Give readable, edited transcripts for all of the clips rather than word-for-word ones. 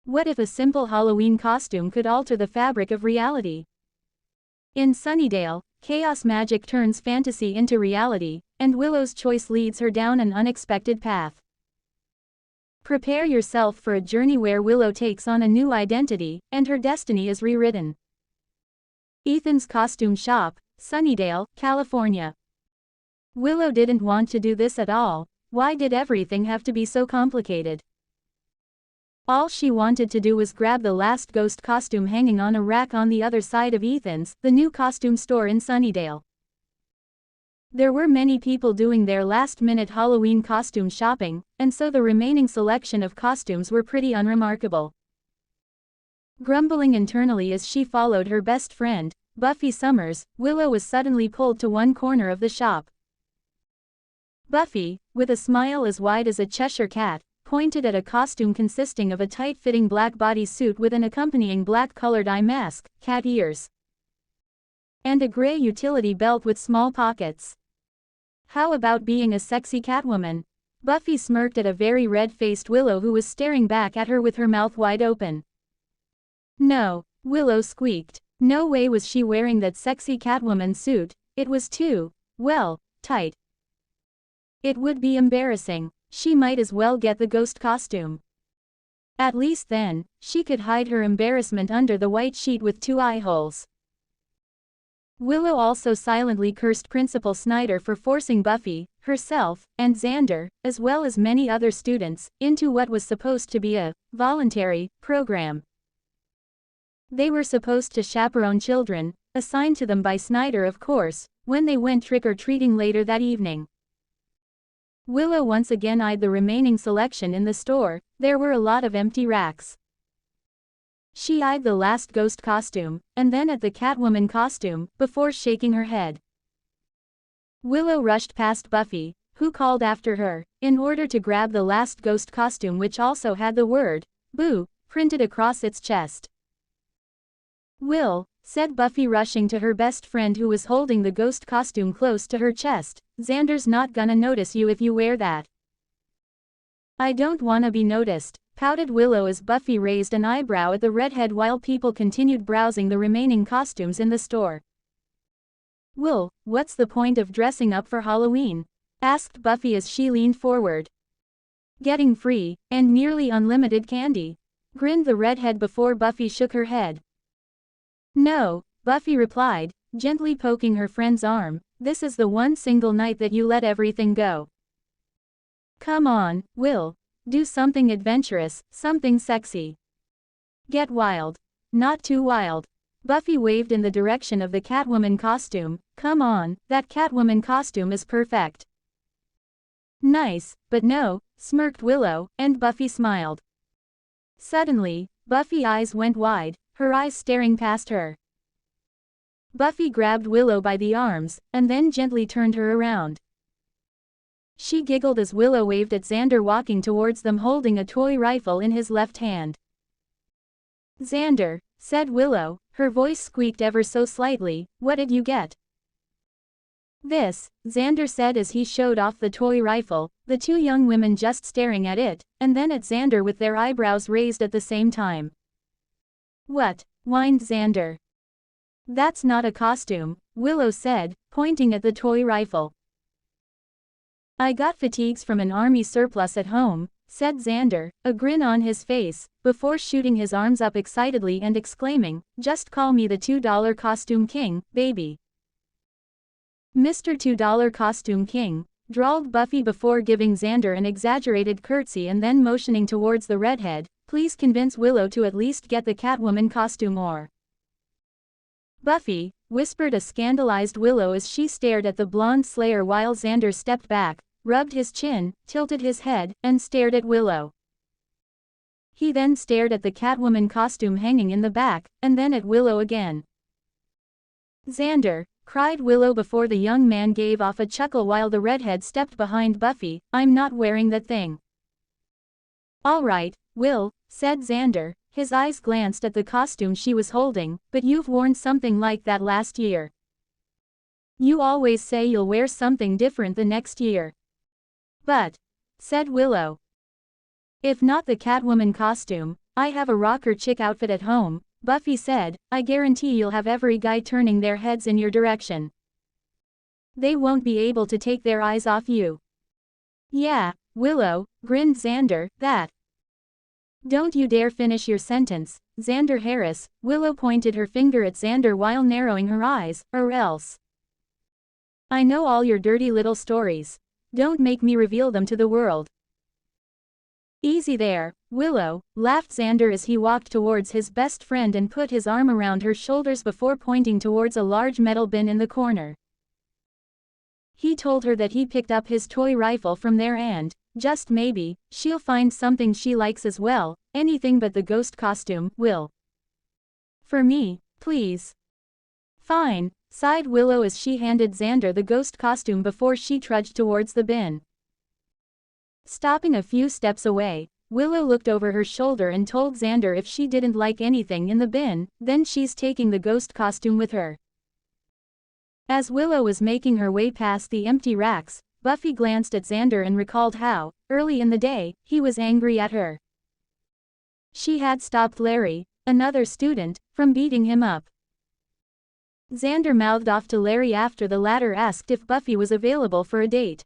What if a simple Halloween costume could alter the fabric of reality? In Sunnydale, chaos magic turns fantasy into reality, and Willow's choice leads her down an unexpected path. Prepare yourself for a journey where Willow takes on a new identity, and her destiny is rewritten. Ethan's costume shop, Sunnydale, California. Willow didn't want to do this at all. Why did everything have to be so complicated? All she wanted to do was grab the last ghost costume hanging on a rack on the other side of Ethan's, the new costume store in Sunnydale. There were many people doing their last-minute Halloween costume shopping, and so the remaining selection of costumes were pretty unremarkable. Grumbling internally as she followed her best friend, Buffy Summers, Willow was suddenly pulled to one corner of the shop. Buffy, with a smile as wide as a Cheshire cat, pointed at a costume consisting of a tight-fitting black bodysuit with an accompanying black-colored eye mask, cat ears, and a gray utility belt with small pockets. How about being a sexy Catwoman? Buffy smirked at a very red-faced Willow who was staring back at her with her mouth wide open. No, Willow squeaked. No way was she wearing that sexy Catwoman suit, it was too, well, tight. It would be embarrassing. She might as well get the ghost costume. At least then, she could hide her embarrassment under the white sheet with 2 eye holes. Willow also silently cursed Principal Snyder for forcing Buffy, herself, and Xander, as well as many other students, into what was supposed to be a voluntary program. They were supposed to chaperone children, assigned to them by Snyder of course, when they went trick-or-treating later that evening. Willow once again eyed the remaining selection in the store. There were a lot of empty racks. She eyed the last ghost costume, and then at the Catwoman costume, before shaking her head. Willow rushed past Buffy, who called after her, in order to grab the last ghost costume which also had the word, "Boo," printed across its chest. "Will," said Buffy rushing to her best friend who was holding the ghost costume close to her chest, "Xander's not gonna notice you if you wear that." "I don't wanna be noticed," pouted Willow as Buffy raised an eyebrow at the redhead while people continued browsing the remaining costumes in the store. "Will, what's the point of dressing up for Halloween?" asked Buffy as she leaned forward. "Getting free, and nearly unlimited candy," grinned the redhead before Buffy shook her head. "No," Buffy replied, gently poking her friend's arm, "this is the one single night that you let everything go. Come on, Will. Do something adventurous, something sexy. Get wild. Not too wild." Buffy waved in the direction of the Catwoman costume. "Come on, that Catwoman costume is perfect." "Nice, but no," smirked Willow, and Buffy smiled. Suddenly, Buffy's eyes went wide, her eyes staring past her. Buffy grabbed Willow by the arms, and then gently turned her around. She giggled as Willow waved at Xander walking towards them holding a toy rifle in his left hand. "Xander," said Willow, her voice squeaked ever so slightly, "what did you get?" "This," Xander said as he showed off the toy rifle, the 2 young women just staring at it, and then at Xander with their eyebrows raised at the same time. "What?" whined Xander. "That's not a costume," Willow said, pointing at the toy rifle. "I got fatigues from an army surplus at home," said Xander, a grin on his face, before shooting his arms up excitedly and exclaiming, "Just call me the $2 costume king, baby." "Mr. $2 costume king," drawled Buffy before giving Xander an exaggerated curtsy and then motioning towards the redhead, "Please convince Willow to at least get the Catwoman costume or—" "Buffy," whispered a scandalized Willow as she stared at the blonde slayer while Xander stepped back, rubbed his chin, tilted his head, and stared at Willow. He then stared at the Catwoman costume hanging in the back, and then at Willow again. "Xander," cried Willow before the young man gave off a chuckle while the redhead stepped behind Buffy, "I'm not wearing that thing." "All right, Will," said Xander, his eyes glanced at the costume she was holding, "but you've worn something like that last year. You always say you'll wear something different the next year." "But," said Willow, "if not the Catwoman costume, I have a rocker chick outfit at home, Buffy said. I guarantee you'll have every guy turning their heads in your direction. They won't be able to take their eyes off you. Yeah, Willow, grinned Xander, that. Don't you dare finish your sentence, Xander Harris. Willow pointed her finger at Xander while narrowing her eyes, or else. I know all your dirty little stories. Don't make me reveal them to the world. Easy there, Willow, laughed Xander as he walked towards his best friend and put his arm around her shoulders before pointing towards a large metal bin in the corner. He told her that he picked up his toy rifle from there and, just maybe, she'll find something she likes as well, anything but the ghost costume, Will. For me, please. Fine, sighed Willow as she handed Xander the ghost costume before she trudged towards the bin. Stopping a few steps away, Willow looked over her shoulder and told Xander if she didn't like anything in the bin, then she's taking the ghost costume with her. As Willow was making her way past the empty racks, Buffy glanced at Xander and recalled how, early in the day, he was angry at her. She had stopped Larry, another student, from beating him up. Xander mouthed off to Larry after the latter asked if Buffy was available for a date.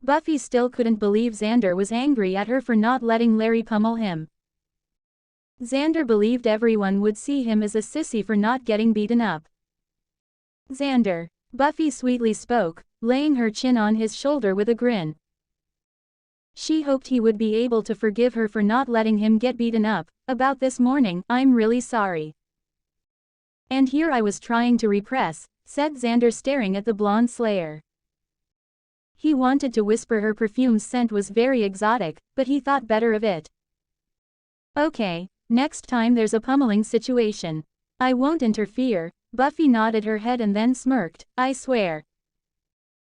Buffy still couldn't believe Xander was angry at her for not letting Larry pummel him. Xander believed everyone would see him as a sissy for not getting beaten up. Xander, Buffy sweetly spoke, laying her chin on his shoulder with a grin. She hoped he would be able to forgive her for not letting him get beaten up. About this morning, I'm really sorry. And here I was trying to repress, said Xander staring at the blonde slayer. He wanted to whisper her perfume's scent was very exotic, but he thought better of it. Okay, next time there's a pummeling situation. I won't interfere. Buffy nodded her head and then smirked, I swear.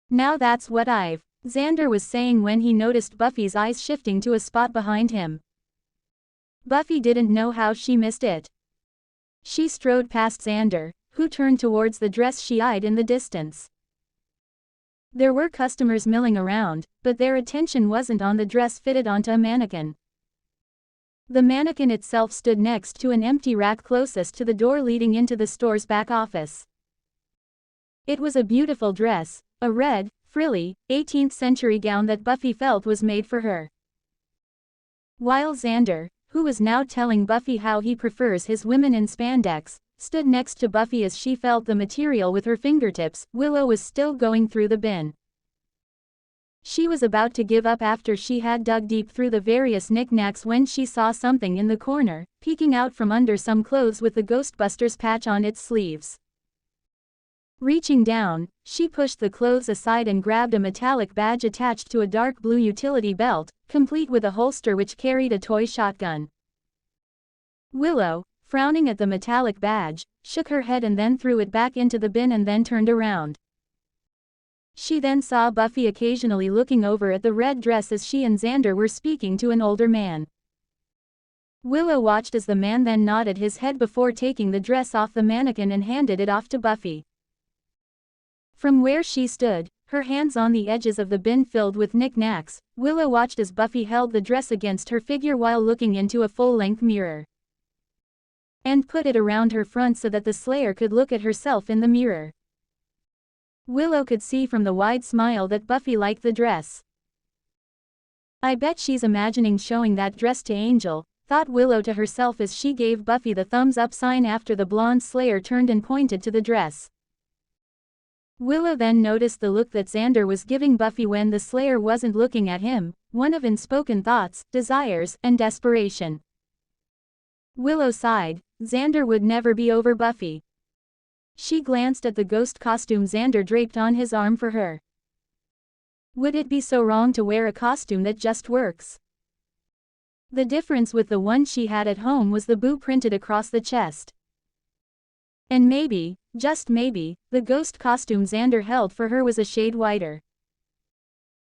Now that's what Xander was saying when he noticed Buffy's eyes shifting to a spot behind him. Buffy didn't know how she missed it. She strode past Xander, who turned towards the dress she eyed in the distance. There were customers milling around, but their attention wasn't on the dress fitted onto a mannequin. The mannequin itself stood next to an empty rack closest to the door leading into the store's back office. It was a beautiful dress, a red, frilly, 18th-century gown that Buffy felt was made for her. While Xander, who was now telling Buffy how he prefers his women in spandex, stood next to Buffy as she felt the material with her fingertips, Willow was still going through the bin. She was about to give up after she had dug deep through the various knickknacks when she saw something in the corner, peeking out from under some clothes with the Ghostbusters patch on its sleeves. Reaching down, she pushed the clothes aside and grabbed a metallic badge attached to a dark blue utility belt, complete with a holster which carried a toy shotgun. Willow, frowning at the metallic badge, shook her head and then threw it back into the bin and then turned around. She then saw Buffy occasionally looking over at the red dress as she and Xander were speaking to an older man. Willow watched as the man then nodded his head before taking the dress off the mannequin and handed it off to Buffy. From where she stood, her hands on the edges of the bin filled with knickknacks, Willow watched as Buffy held the dress against her figure while looking into a full-length mirror. And put it around her front so that the Slayer could look at herself in the mirror. Willow could see from the wide smile that Buffy liked the dress. I bet she's imagining showing that dress to Angel, thought Willow to herself as she gave Buffy the thumbs up sign after the blonde Slayer turned and pointed to the dress. Willow then noticed the look that Xander was giving Buffy when the Slayer wasn't looking at him, one of unspoken thoughts, desires, and desperation. Willow sighed, Xander would never be over Buffy. She glanced at the ghost costume Xander draped on his arm for her. Would it be so wrong to wear a costume that just works? The difference with the one she had at home was the boo printed across the chest. And maybe, just maybe, the ghost costume Xander held for her was a shade whiter.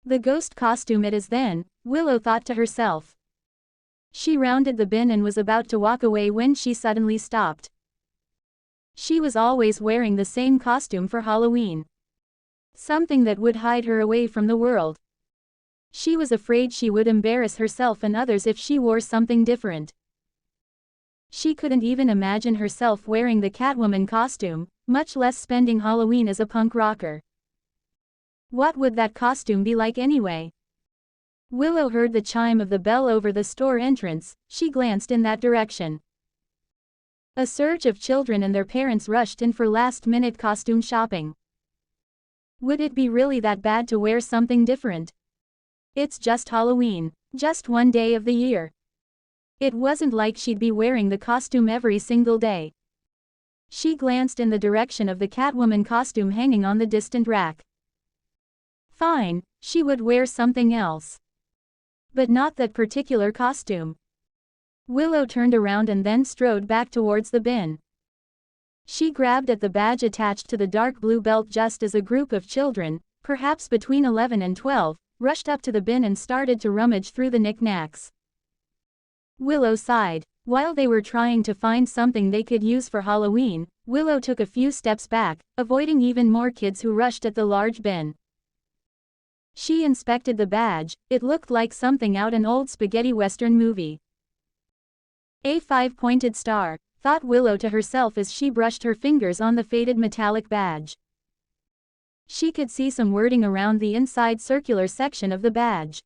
The ghost costume it is then, Willow thought to herself. She rounded the bin and was about to walk away when she suddenly stopped. She was always wearing the same costume for Halloween. Something that would hide her away from the world. She was afraid she would embarrass herself and others if she wore something different. She couldn't even imagine herself wearing the Catwoman costume, much less spending Halloween as a punk rocker. What would that costume be like anyway? Willow heard the chime of the bell over the store entrance. She glanced in that direction. A surge of children and their parents rushed in for last-minute costume shopping. Would it be really that bad to wear something different? It's just Halloween, just one day of the year. It wasn't like she'd be wearing the costume every single day. She glanced in the direction of the Catwoman costume hanging on the distant rack. Fine, she would wear something else. But not that particular costume. Willow turned around and then strode back towards the bin. She grabbed at the badge attached to the dark blue belt just as a group of children, perhaps between 11 and 12, rushed up to the bin and started to rummage through the knickknacks. Willow sighed. While they were trying to find something they could use for Halloween, Willow took a few steps back, avoiding even more kids who rushed at the large bin. She inspected the badge. It looked like something out an old spaghetti western movie. A 5-pointed star, thought Willow to herself as she brushed her fingers on the faded metallic badge. She could see some wording around the inside circular section of the badge.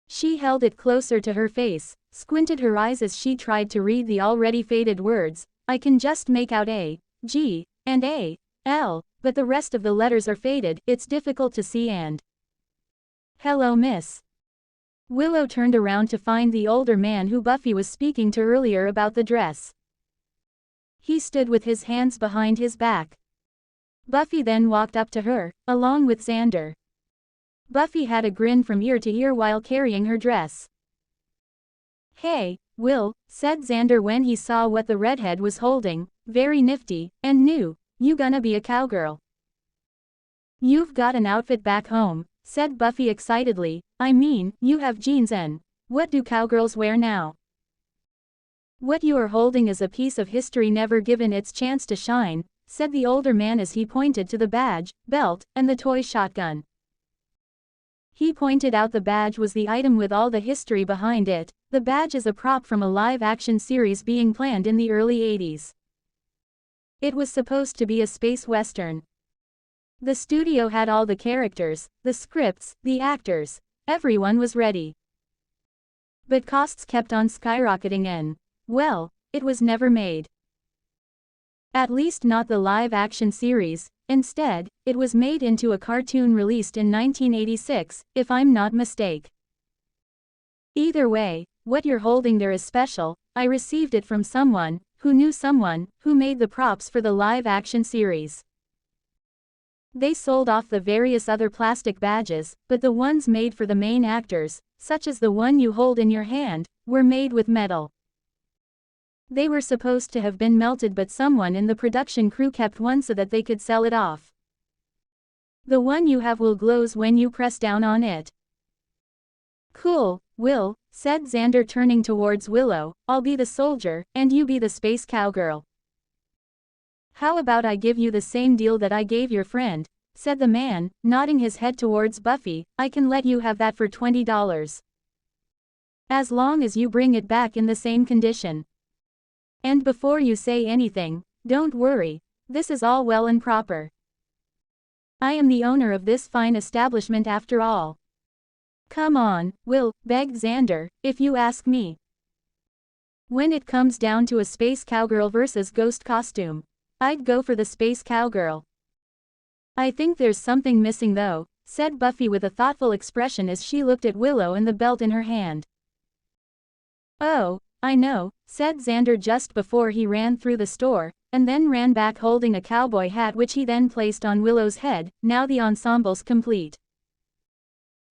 She held it closer to her face, squinted her eyes as she tried to read the already faded words. I can just make out A, G, and A, L, but the rest of the letters are faded. It's difficult to see and... Hello, miss. Willow turned around to find the older man who Buffy was speaking to earlier about the dress. He stood with his hands behind his back. Buffy then walked up to her, along with Xander. Buffy had a grin from ear to ear while carrying her dress. Hey, Will, said Xander when he saw what the redhead was holding, very nifty, and new. You gonna be a cowgirl? You've got an outfit back home, said Buffy excitedly. I mean, you have jeans and... What do cowgirls wear now? What you are holding is a piece of history never given its chance to shine, said the older man as he pointed to the badge, belt, and the toy shotgun. He pointed out the badge was the item with all the history behind it. The badge is a prop from a live-action series being planned in the early 80s. It was supposed to be a space western. The studio had all the characters, the scripts, the actors. Everyone was ready. But costs kept on skyrocketing and, well, it was never made. At least not the live-action series. Instead, it was made into a cartoon released in 1986, if I'm not mistaken. Either way, what you're holding there is special. I received it from someone who knew someone who made the props for the live-action series. They sold off the various other plastic badges, but the ones made for the main actors, such as the one you hold in your hand, were made with metal. They were supposed to have been melted, but someone in the production crew kept one so that they could sell it off. The one you have will glows when you press down on it. Cool, Will, said Xander turning towards Willow. I'll be the soldier, and you be the space cowgirl. How about I give you the same deal that I gave your friend, said the man, nodding his head towards Buffy. I can let you have that for $20. As long as you bring it back in the same condition. And before you say anything, don't worry, this is all well and proper. I am the owner of this fine establishment after all. Come on, Will, begged Xander, if you ask me. When it comes down to a space cowgirl versus ghost costume, I'd go for the space cowgirl. I think there's something missing though, said Buffy with a thoughtful expression as she looked at Willow and the belt in her hand. Oh, I know, said Xander just before he ran through the store, and then ran back holding a cowboy hat which he then placed on Willow's head. Now the ensemble's complete.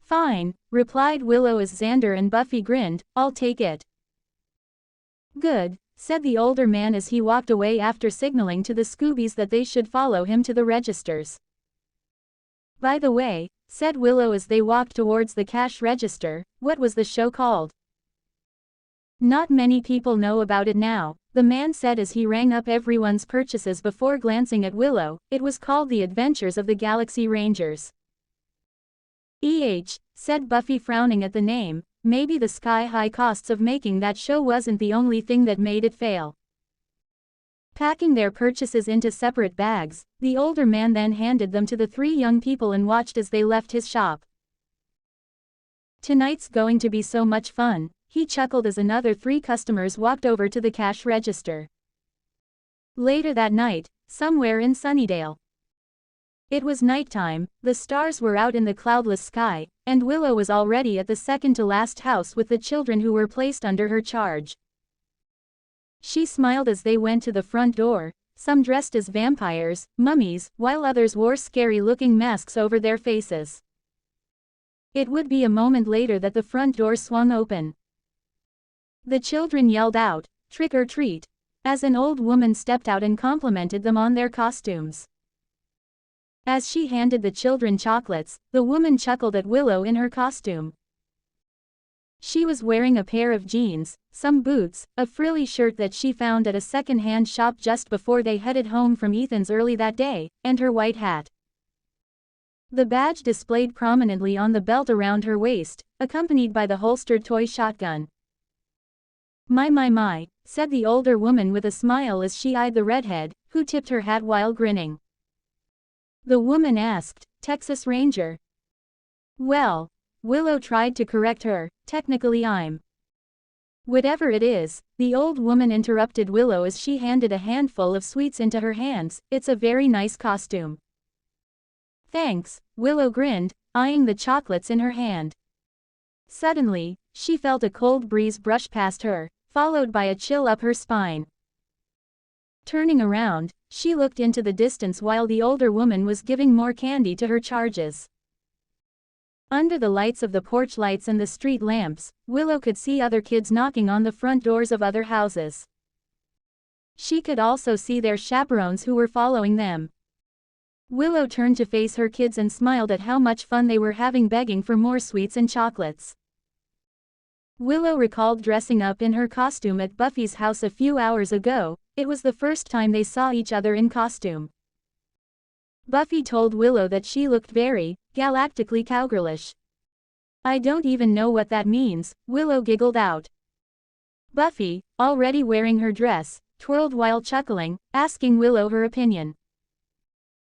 Fine, replied Willow as Xander and Buffy grinned. I'll take it. Good, said the older man as he walked away after signaling to the Scoobies that they should follow him to the registers. By the way, said Willow as they walked towards the cash register, what was the show called? Not many people know about it now, the man said as he rang up everyone's purchases before glancing at Willow. It was called The Adventures of the Galaxy Rangers. said Buffy, frowning at the name. Maybe the sky-high costs of making that show wasn't the only thing that made it fail. Packing their purchases into separate bags, the older man then handed them to the three young people and watched as they left his shop. "Tonight's going to be so much fun," he chuckled as another three customers walked over to the cash register. Later that night, somewhere in Sunnydale. It was nighttime, the stars were out in the cloudless sky, and Willow was already at the second-to-last house with the children who were placed under her charge. She smiled as they went to the front door, some dressed as vampires, mummies, while others wore scary-looking masks over their faces. It would be a moment later that the front door swung open. The children yelled out, "Trick or treat," as an old woman stepped out and complimented them on their costumes. As she handed the children chocolates, the woman chuckled at Willow in her costume. She was wearing a pair of jeans, some boots, a frilly shirt that she found at a second-hand shop just before they headed home from Ethan's early that day, and her white hat. The badge displayed prominently on the belt around her waist, accompanied by the holstered toy shotgun. My, said the older woman with a smile as she eyed the redhead, who tipped her hat while grinning. The woman asked, "Texas Ranger?" "Well," Willow tried to correct her, "technically I'm." "Whatever it is," the old woman interrupted Willow as she handed a handful of sweets into her hands, "it's a very nice costume." "Thanks," Willow grinned, eyeing the chocolates in her hand. Suddenly, she felt a cold breeze brush past her, followed by a chill up her spine. Turning around, she looked into the distance while the older woman was giving more candy to her charges. Under the lights of the porch lights and the street lamps, Willow could see other kids knocking on the front doors of other houses. She could also see their chaperones who were following them. Willow turned to face her kids and smiled at how much fun they were having begging for more sweets and chocolates. Willow recalled dressing up in her costume at Buffy's house a few hours ago. It was the first time they saw each other in costume. Buffy told Willow that she looked very, galactically cowgirlish. "I don't even know what that means," Willow giggled out. Buffy, already wearing her dress, twirled while chuckling, asking Willow her opinion.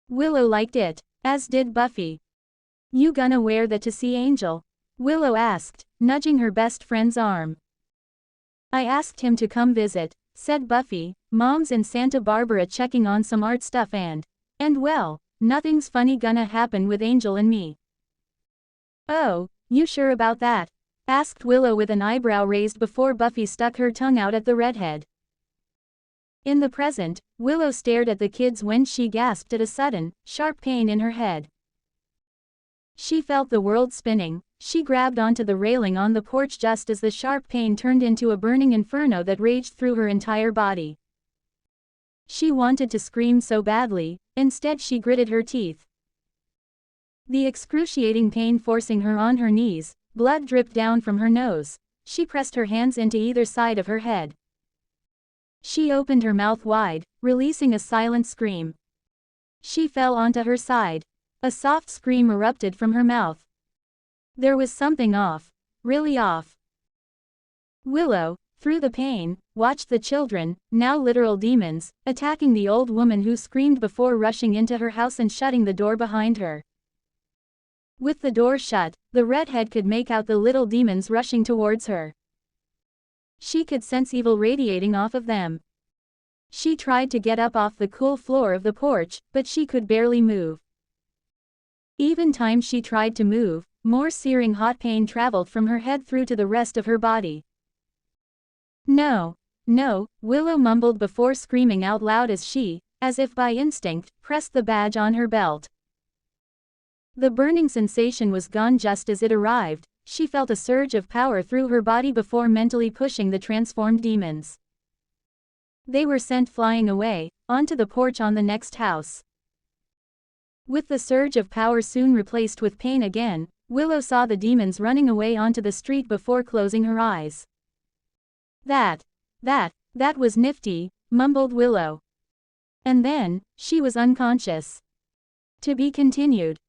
Willow liked it, as did Buffy. "You gonna wear that to see Angel?" Willow asked, nudging her best friend's arm. "I asked him to come visit," said Buffy. "Mom's in Santa Barbara checking on some art stuff and well, nothing's funny gonna happen with Angel and me." "Oh, you sure about that?" asked Willow with an eyebrow raised before Buffy stuck her tongue out at the redhead. In the present, Willow stared at the kids when she gasped at a sudden, sharp pain in her head. She felt the world spinning. She grabbed onto the railing on the porch just as the sharp pain turned into a burning inferno that raged through her entire body. She wanted to scream so badly, instead she gritted her teeth. The excruciating pain forcing her on her knees, blood dripped down from her nose. She pressed her hands into either side of her head. She opened her mouth wide, releasing a silent scream. She fell onto her side. A soft scream erupted from her mouth. There was something off. Really off. Willow, through the pain, watched the children, now literal demons, attacking the old woman who screamed before rushing into her house and shutting the door behind her. With the door shut, the redhead could make out the little demons rushing towards her. She could sense evil radiating off of them. She tried to get up off the cool floor of the porch, but she could barely move. Even time she tried to move, more searing hot pain traveled from her head through to the rest of her body. "No, no," Willow mumbled before screaming out loud as she, as if by instinct, pressed the badge on her belt. The burning sensation was gone just as it arrived. She felt a surge of power through her body before mentally pushing the transformed demons. They were sent flying away, onto the porch on the next house. With the surge of power soon replaced with pain again, Willow saw the demons running away onto the street before closing her eyes. That was nifty," mumbled Willow. And then, she was unconscious. To be continued.